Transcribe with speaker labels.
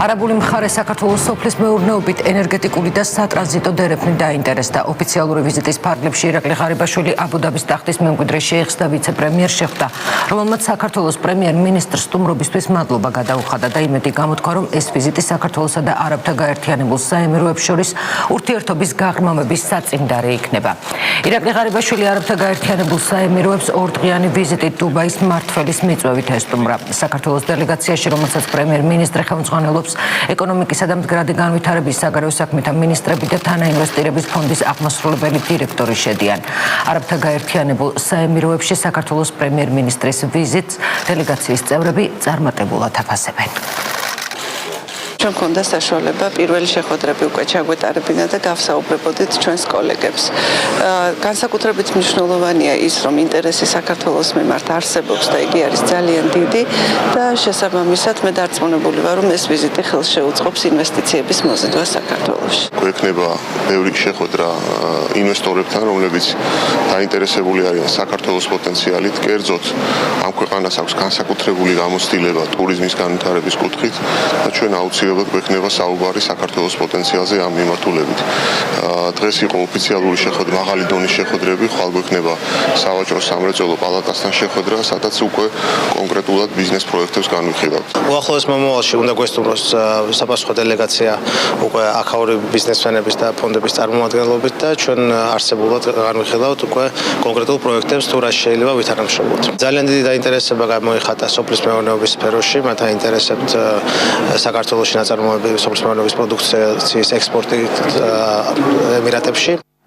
Speaker 1: არაბული მხარე საქართველოს სოფლის მეურნეობით, ენერგეტიკული და სატრანზიტო დერეფნით დაინტერესდა. ოფიციალური ვიზიტის ფარგლებში ირაკლი ღარიბაშვილი აბუ-დაბის ტახტის მემკვიდრე შეიხს და ვიცე-პრემიერს შეხვდა, რომელმაც საქართველოს პრემიერ-მინისტრს სტუმრობისთვის მადლობა გადაუხადა და იმედი გამოთქვა, რომ ეს ვიზიტი საქართველოსა და არაბთა გაერთიანებულ საემიროებს შორის ურთიერთობის გაღრმავების საწინდარი იქნება. ირაკლი ღარიბაშვილი არაბთა გაერთიანებულ საემიროებს ორდღიანი ვიზიტით დუბაის მმართველის მიწვევით ესტუმრა. საქართველოს დელეგაციაში, რომელსაც პრემიერ-მინისტრი ხელმძღვანელობს, ეკონომიკისა და მდგრადი განვითარების, საგარეო საქმეთა მინისტრები და თანაინვესტირების ფონდის აღმასრულებელი დირექტორი შედიან. არაბთა გაერთიანებულ საემიროებში საქართველოს პრემიერ-მინისტრის ვიზიტს დელეგაციის წევრები წარმატებულად აფასებენ.
Speaker 2: Ჩვენ გქონდა საშუალება პირველი შეხვედრები უკვე ჩაგვეტარებინა და გავსაუბრებოდით ჩვენს კოლეგებს. განსაკუთრებით მნიშვნელოვანია ის, რომ ინტერესი საქართველოს მიმართ არსებობს და იგი არის ძალიან დიდი და შესაბამისად მე დარწმუნებული ვარ, რომ ეს ვიზიტი ხელს შეუწყობს ინვესტიციების მოზიდვას საქართველოში.
Speaker 3: გვექნება ბევრი შეხვედრა ინვესტორებთან, რომლებიც დაინტერესებული არიან საქართველოს პოტენციალით, კერძოდ ამ ქვეყანას აქვს განსაკუთრებული გამოცდილება ტურიზმის განვითარების კუთხით და ჩვენ აუცილებლად გვექნება საუბარი საქართველოს პოტენციალზე ამ მიმართულებით. დღეს იყო ოფიციალური შეხვედრა, მაღალი დონის შეხვედრები, ხვალ გვექნება სავაჭრო სამრეწველო პალატასთან შეხვედრა, სადაც უკვე კონკრეტულად ბიზნეს პროექტებს განვიხილავთ.
Speaker 4: უახლოეს მომავალში უნდა გვესტუმროს საპასუხო დელეგაცია უკვე აქაური ბიზნესმენების და ფონდების წარმომადგენლობით და ჩვენ არსებულად განვიხილავთ უკვე კონკრეტულ პროექტებს, თუ რა შეიძლება ვითანამშრომლოთ. ძალიან დიდი დაინტერესება გამოიხატა სოფლის მეურნეობის სფეროში, მათ აინტერესებთ საქართველოში ნაწარმოებების სოფლის მეურნეობის პროდუქციის ექსპორტი ემირატებში.